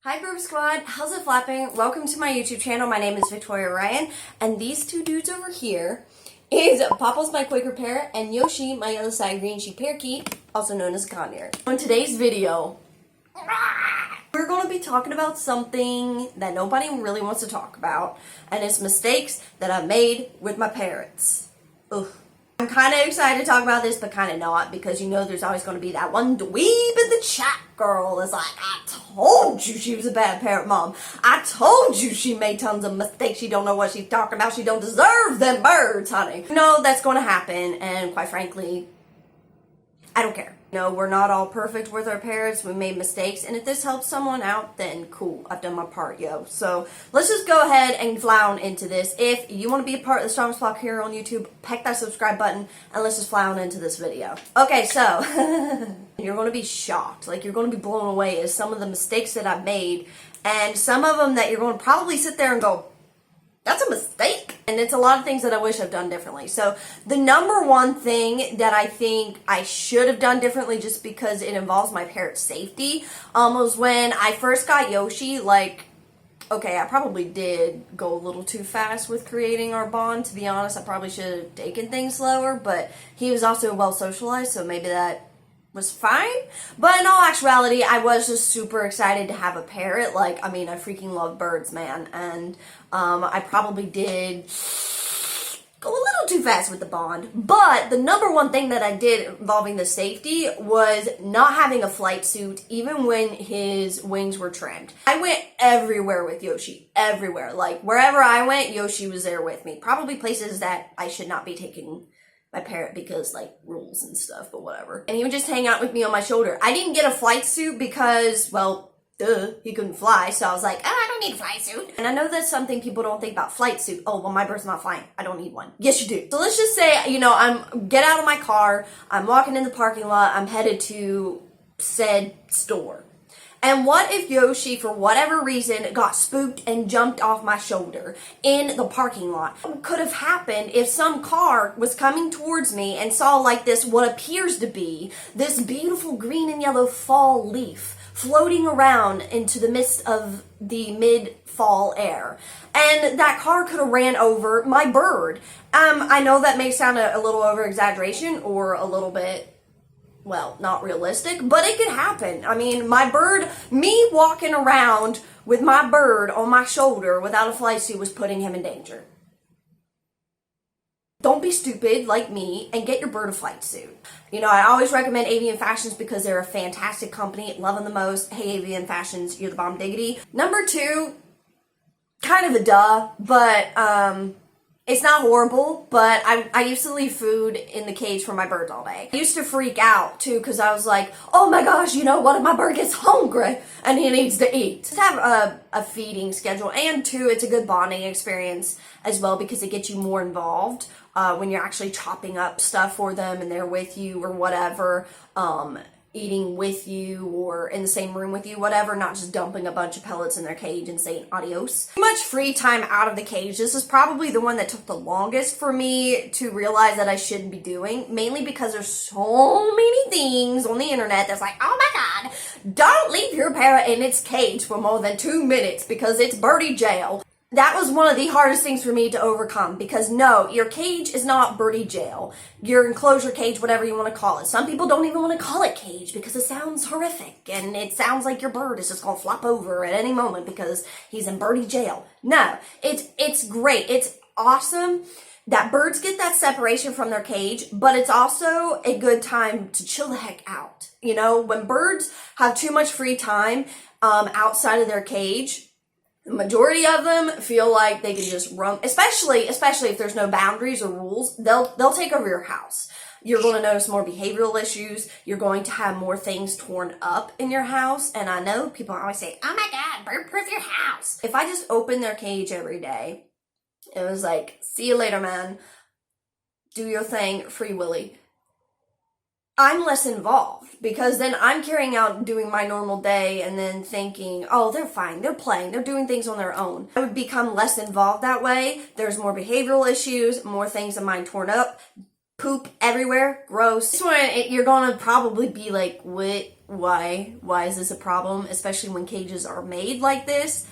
Hi Birbsquad, how's it flapping? Welcome to my YouTube channel. My name is victoriaryann, and these two dudes over here is Papa's my Quaker parrot and Yoshi, my yellow side green sheep parakeet, also known as conure. In today's video, we're going to be talking about something that nobody really wants to talk about, and it's mistakes that I've made with my parrots. Ugh. I'm kind of excited to talk about this, but kind of not, because you know there's always going to be that one dweeb in the chat girl that's like, I told you she was a bad parrot mom. I told you she made tons of mistakes. She don't know what she's talking about. She don't deserve them birds, honey. No, that's going to happen, and quite frankly, I don't care. No, we're not all perfect with our parrots. We made mistakes, and if this helps someone out, then cool. I've done my part, yo. So let's just go ahead and flown into this. If you want to be a part of the strongest flock here on YouTube, peck that subscribe button, and let's just flown into this video. Okay, so you're going to be shocked. Like, you're going to be blown away at some of the mistakes that I've made, and some of them that you're going to probably sit there and go, that's a mistake. And it's a lot of things that I wish I've done differently. So the number one thing that I think I should have done differently, just because it involves my parrot's safety, was when I first got Yoshi. Like, okay, I probably did go a little too fast with creating our bond. To be honest, I probably should have taken things slower, but he was also well socialized, so maybe that was fine. But in all actuality, I was just super excited to have a parrot. Like, I mean, I freaking love birds, man. And I probably did go a little too fast with the bond. But the number one thing that I did involving the safety was not having a flight suit, even when his wings were trimmed. I went everywhere with Yoshi. Everywhere. Like, wherever I went, Yoshi was there with me. Probably places that I should not be taking my parrot because, like, rules and stuff, but whatever. And he would just hang out with me on my shoulder. I didn't get a flight suit because, well, duh, he couldn't fly, so I was like, oh, I don't need a flight suit. And I know that's something people don't think about, flight suit. Oh, well, my bird's not flying. I don't need one. Yes, you do. So let's just say, you know, get out of my car, I'm walking in the parking lot, I'm headed to said store. And what if Yoshi, for whatever reason, got spooked and jumped off my shoulder in the parking lot? What could have happened if some car was coming towards me and saw, like, this, what appears to be this beautiful green and yellow fall leaf floating around into the midst of the mid-fall air. And that car could have ran over my bird. I know that may sound a little over-exaggeration or a little bit, well, not realistic, but it could happen. I mean, my bird, me walking around with my bird on my shoulder without a flight suit was putting him in danger. Don't be stupid like me and get your bird a flight suit. You know, I always recommend Avian Fashions because they're a fantastic company. Love them the most. Hey, Avian Fashions, you're the bomb diggity. Number two, kind of a duh, but it's not horrible, but I used to leave food in the cage for my birds all day. I used to freak out, too, because I was like, oh my gosh, you know, what if my bird gets hungry and he needs to eat? Just have a feeding schedule, and two, it's a good bonding experience as well because it gets you more involved when you're actually chopping up stuff for them and they're with you or whatever, eating with you or in the same room with you, whatever, not just dumping a bunch of pellets in their cage and saying adios. Too much free time out of the cage. This is probably the one that took the longest for me to realize that I shouldn't be doing, mainly because there's so many things on the internet that's like, oh my god, don't leave your parrot in its cage for more than 2 minutes because it's birdie jail. That was one of the hardest things for me to overcome because no, your cage is not birdie jail. Your enclosure cage, whatever you want to call it. Some people don't even want to call it cage because it sounds horrific and it sounds like your bird is just going to flop over at any moment because he's in birdie jail. No, it's great. It's awesome that birds get that separation from their cage, but it's also a good time to chill the heck out. You know, when birds have too much free time outside of their cage, the majority of them feel like they can just roam, especially if there's no boundaries or rules, they'll take over your house. You're going to notice more behavioral issues. You're going to have more things torn up in your house. And I know people always say, oh my God, bird-proof your house. If I just open their cage every day, it was like, see you later, man. Do your thing, Free Willy. I'm less involved because then I'm carrying out doing my normal day and then thinking, oh, they're fine, they're playing, they're doing things on their own. I would become less involved that way. There's more behavioral issues, more things of mine torn up, poop everywhere, gross. This one, you're gonna probably be like, what why is this a problem, especially when cages are made like this.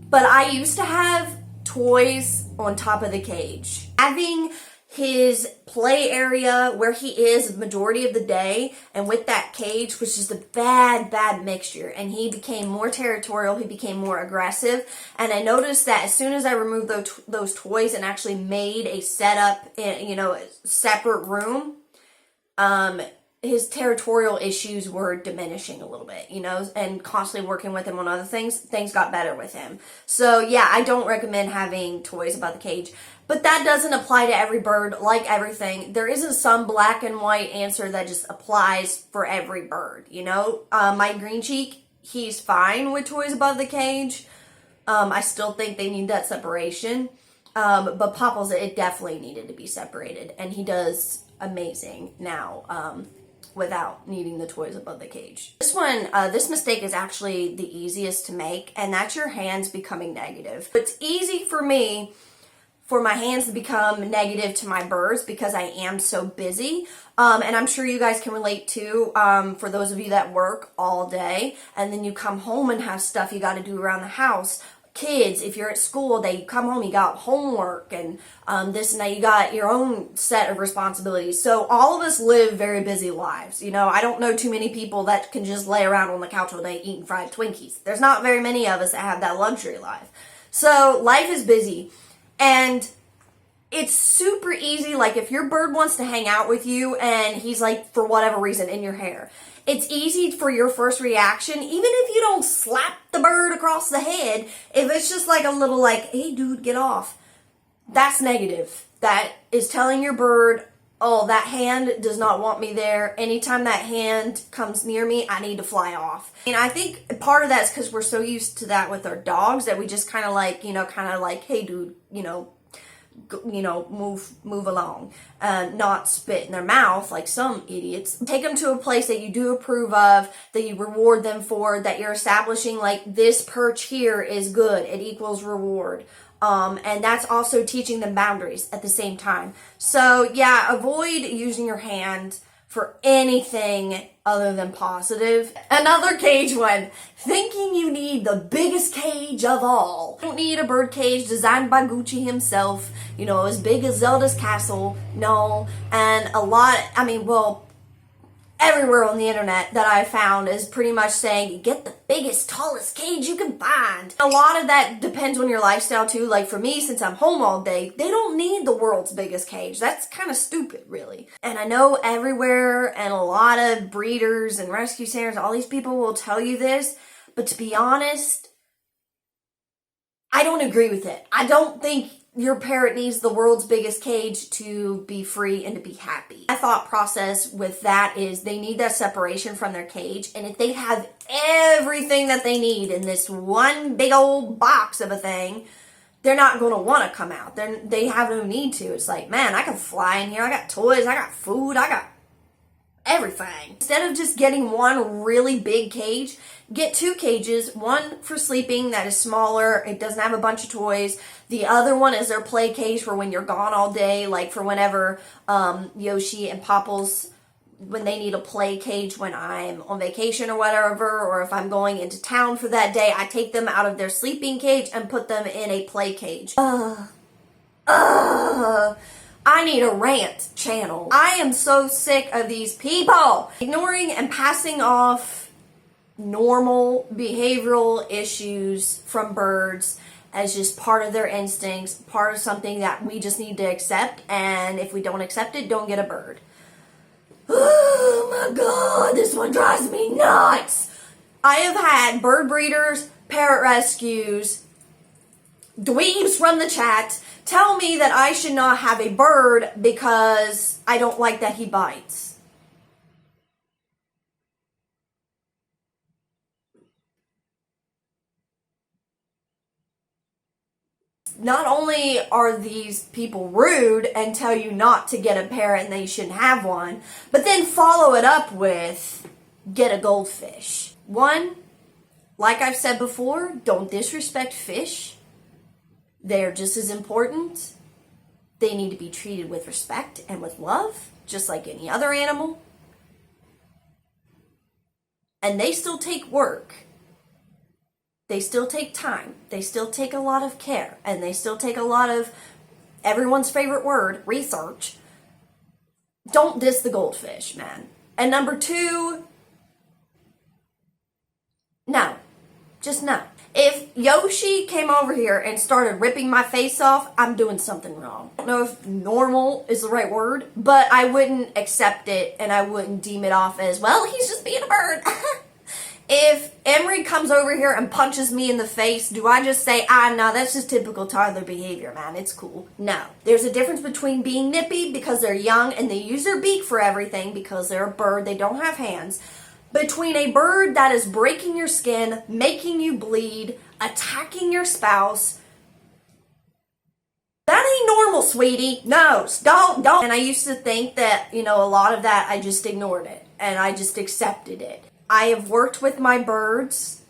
But I used to have toys on top of the cage. Having his play area where he is the majority of the day and with that cage was just a bad mixture, and he became more territorial, he became more aggressive. And I noticed that as soon as I removed those toys and actually made a setup in, a separate room, his territorial issues were diminishing a little bit, and constantly working with him on other things got better with him. So yeah, I don't recommend having toys above the cage. But that doesn't apply to every bird. Like everything, there isn't some black and white answer that just applies for every bird, My green cheek, he's fine with toys above the cage. I still think they need that separation. But Popples, it definitely needed to be separated. And he does amazing now, without needing the toys above the cage. This mistake is actually the easiest to make, and that's your hands becoming negative. It's easy for me for my hands to become negative to my birds because I am so busy. And I'm sure you guys can relate too, for those of you that work all day, and then you come home and have stuff you got to do around the house. Kids, if you're at school, they come home, you got homework and this and that, you got your own set of responsibilities. So all of us live very busy lives. I don't know too many people that can just lay around on the couch all day eating fried Twinkies. There's not very many of us that have that luxury life. So life is busy, and it's super easy. Like if your bird wants to hang out with you and he's like, for whatever reason, in your hair, it's easy for your first reaction, even if you don't slap the bird across the head, if it's just like a little like, hey dude, get off. That's negative. That is telling your bird, oh, that hand does not want me there. Anytime that hand comes near me, I need to fly off. And I think part of that is because we're so used to that with our dogs that we just kind of like, hey dude, move along, not spit in their mouth like some idiots. Take them to a place that you do approve of, that you reward them for, that you're establishing like this perch here is good, it equals reward. And that's also teaching them boundaries at the same time. So yeah, avoid using your hand for anything other than positive. Another cage one. Thinking you need the biggest cage of all. You don't need a bird cage designed by Gucci himself, as big as Zelda's castle. No. And everywhere on the internet that I found is pretty much saying, get the biggest, tallest cage you can find. A lot of that depends on your lifestyle too. Like for me, since I'm home all day, they don't need the world's biggest cage. That's kind of stupid, really. And I know everywhere and a lot of breeders and rescue centers, all these people will tell you this, but to be honest, I don't agree with it. I don't think your parrot needs the world's biggest cage to be free and to be happy. My thought process with that is they need that separation from their cage, and if they have everything that they need in this one big old box of a thing, they're not going to want to come out. They have no need to. It's like, man, I can fly in here. I got toys. I got food. I got everything. Instead of just getting one really big cage, get two cages. One for sleeping that is smaller. It doesn't have a bunch of toys. The other one is their play cage for when you're gone all day, like for whenever Yoshi and Popples, when they need a play cage when I'm on vacation or whatever, or if I'm going into town for that day, I take them out of their sleeping cage and put them in a play cage. I need a rant channel. I am so sick of these people ignoring and passing off normal behavioral issues from birds as just part of their instincts, part of something that we just need to accept, and if we don't accept it, don't get a bird. Oh my god, this one drives me nuts. I have had bird breeders, parrot rescues, dweebs from the chat tell me that I should not have a bird because I don't like that he bites. Not only are these people rude and tell you not to get a parrot and that you shouldn't have one, but then follow it up with, get a goldfish. One, like I've said before, don't disrespect fish. They're just as important. They need to be treated with respect and with love, just like any other animal. And they still take work. They still take time. They still take a lot of care. And they still take a lot of, everyone's favorite word, research. Don't diss the goldfish, man. And number two, no. Just no. If Yoshi came over here and started ripping my face off, I'm doing something wrong. I don't know if normal is the right word, but I wouldn't accept it and I wouldn't deem it off as, well, he's just being a bird. If Emery comes over here and punches me in the face, do I just say, no, that's just typical toddler behavior, man, it's cool? No. There's a difference between being nippy because they're young and they use their beak for everything because they're a bird, they don't have hands, between a bird that is breaking your skin, making you bleed, attacking your spouse. That ain't normal, sweetie. No, don't. And I used to think that, a lot of that, I just ignored it and I just accepted it. I have worked with my birds.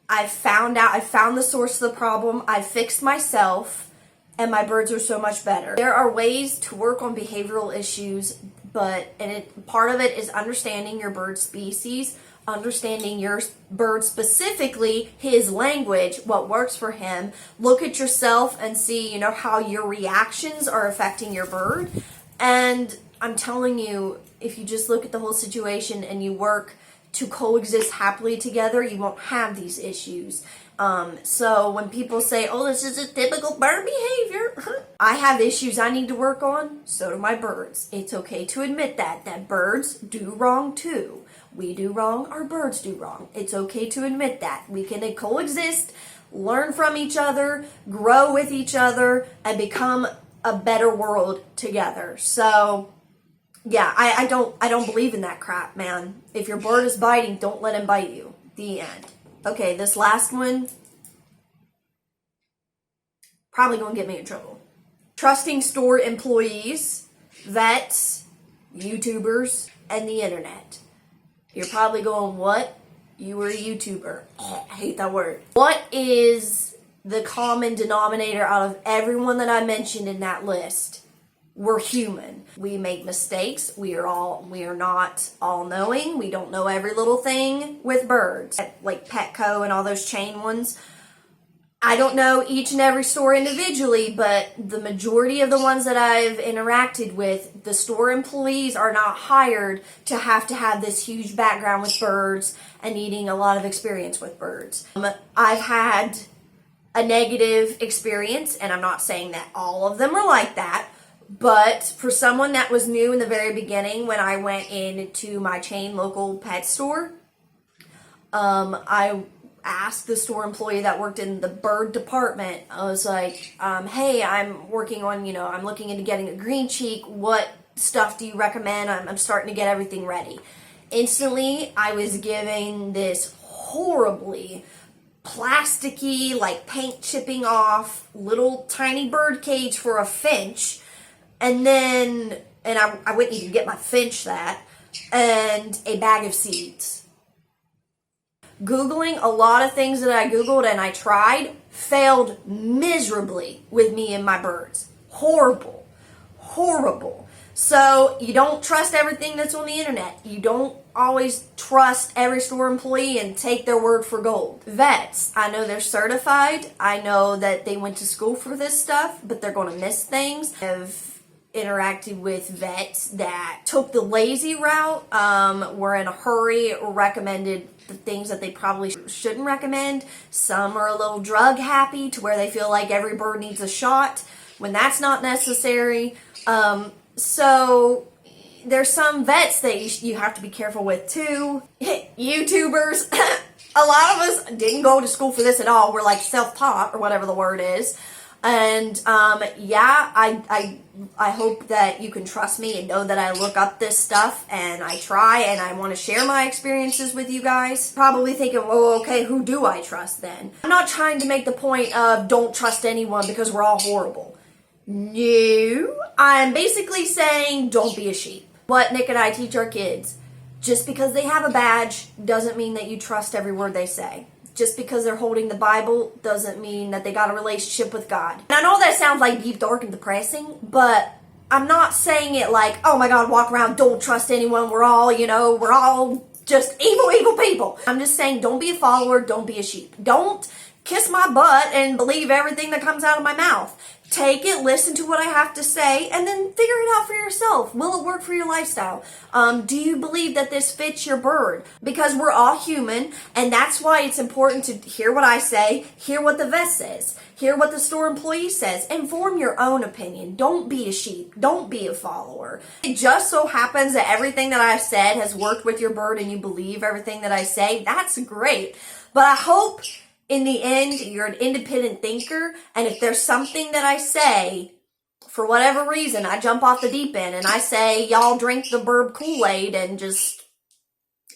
I found the source of the problem. I fixed myself, and my birds are so much better. There are ways to work on behavioral issues, part of it is understanding your bird species, understanding your bird specifically, his language, what works for him. Look at yourself and see, how your reactions are affecting your bird. And I'm telling you, if you just look at the whole situation and you work to coexist happily together, you won't have these issues. So when people say, oh, this is a typical bird behavior, I have issues I need to work on, so do my birds. It's okay to admit that birds do wrong too. We do wrong, our birds do wrong. It's okay to admit that. We can coexist, learn from each other, grow with each other, and become a better world together. So yeah, I don't believe in that crap, man. If your bird is biting, don't let him bite you. The end. Okay, this last one, probably gonna get me in trouble. Trusting store employees, vets, YouTubers, and the internet. You're probably going, what? You were a YouTuber. I hate that word. What is the common denominator out of everyone that I mentioned in that list? We're human. We make mistakes. We are not all-knowing. We don't know every little thing with birds. Like Petco and all those chain ones. I don't know each and every store individually, but the majority of the ones that I've interacted with, the store employees are not hired to have this huge background with birds and needing a lot of experience with birds. I've had a negative experience, and I'm not saying that all of them are like that, but for someone that was new in the very beginning, when I went into my chain local pet store, I asked the store employee that worked in the bird department, I was like, hey, I'm working on, I'm looking into getting a green cheek. What stuff do you recommend? I'm starting to get everything ready. Instantly, I was given this horribly plasticky, like paint chipping off, little tiny bird cage for a finch. And then, I wouldn't even get my finch that, and a bag of seeds. Googling a lot of things that I Googled and I tried failed miserably with me and my birds. Horrible. Horrible. So you don't trust everything that's on the internet. You don't always trust every store employee and take their word for gold. Vets, I know they're certified. I know that they went to school for this stuff, but they're going to miss things. I've interacted with vets that took the lazy route, were in a hurry, recommended the things that they probably shouldn't recommend. Some are a little drug happy to where they feel like every bird needs a shot when that's not necessary. So there's some vets that you have to be careful with too. YouTubers, a lot of us didn't go to school for this at all. We're like self-taught or whatever the word is. And yeah, I hope that you can trust me and know that I look up this stuff and I try and I want to share my experiences with you guys. Probably thinking, well, okay, who do I trust then? I'm not trying to make the point of don't trust anyone because we're all horrible. No, I'm basically saying don't be a sheep. What Nick and I teach our kids, just because they have a badge doesn't mean that you trust every word they say. Just because they're holding the Bible doesn't mean that they got a relationship with God. And I know that sounds like deep, dark, and depressing, but I'm not saying it like, oh my God, walk around, don't trust anyone. We're all just evil people. I'm just saying, don't be a follower, don't be a sheep. Don't kiss my butt and believe everything that comes out of my mouth. Take it, listen to what I have to say, and then figure it out for yourself. Will it work for your lifestyle? Do you believe that this fits your bird? Because we're all human, and that's why it's important to hear what I say, hear what the vet says, hear what the store employee says, and form your own opinion. Don't be a sheep. Don't be a follower. It just so happens that everything that I've said has worked with your bird and you believe everything that I say. That's great. But I hope in the end, you're an independent thinker, and if there's something that I say, for whatever reason, I jump off the deep end and I say, y'all drink the Burb Kool-Aid and just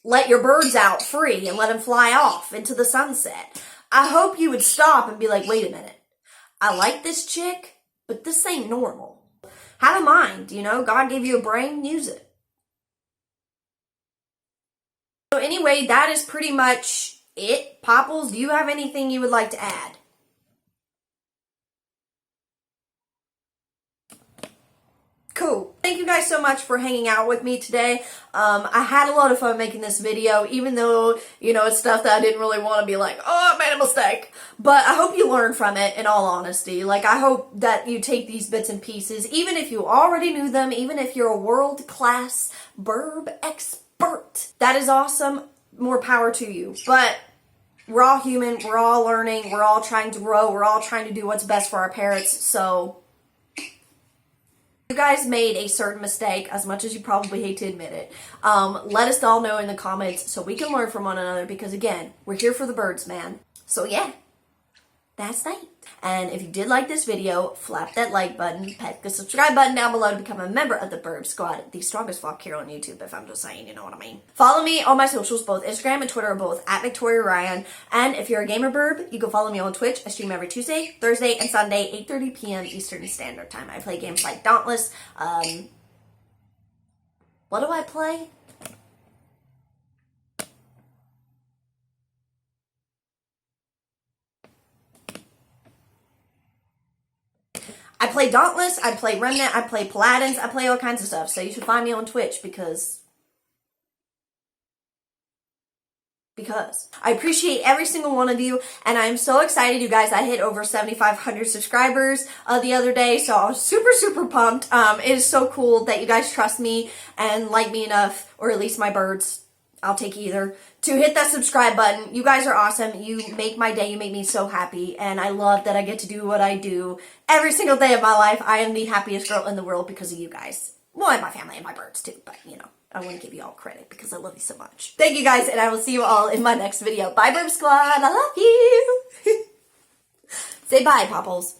let your birds out free and let them fly off into the sunset. I hope you would stop and be like, wait a minute. I like this chick, but this ain't normal. Have a mind, you know? God gave you a brain, use it. So anyway, that is pretty much it. Popples, do you have anything you would like to add? Cool. Thank you guys so much for hanging out with me today. I had a lot of fun making this video, even though, you know, it's stuff that I didn't really want to be like, oh, I made a mistake. But I hope you learned from it, in all honesty. Like, I hope that you take these bits and pieces, even if you already knew them, even if you're a world-class Burb expert. That is awesome. More power to you. But we're all human, we're all learning, we're all trying to grow, we're all trying to do what's best for our parrots. So you guys made a certain mistake, as much as you probably hate to admit it. Let us all know in the comments so we can learn from one another, because again, we're here for the birds, man. So yeah, that's that. And if you did like this video, flap that like button, peck the subscribe button down below to become a member of the Birbsquad, the strongest flock here on YouTube, if I'm just saying, you know what I mean. Follow me on my socials, both Instagram and Twitter are both at victoriaryann. And if you're a gamer bird, you can follow me on Twitch. I stream every Tuesday, Thursday, and Sunday, 8:30 p.m. Eastern Standard Time. I play games like Dauntless. What do I play? I play Dauntless, I play Remnant, I play Paladins, I play all kinds of stuff. So you should find me on Twitch because I appreciate every single one of you, and I'm so excited, you guys. I hit over 7,500 subscribers the other day, so I was super pumped. It is so cool that you guys trust me and like me enough, or at least my birds, I'll take either, to hit that subscribe button. You guys are awesome. You make my day. You make me so happy. And I love that I get to do what I do every single day of my life. I am the happiest girl in the world because of you guys. Well, and my family and my birds too. But, you know, I want to give you all credit because I love you so much. Thank you guys, and I will see you all in my next video. Bye, Birbsquad. I love you. Say bye, Popples.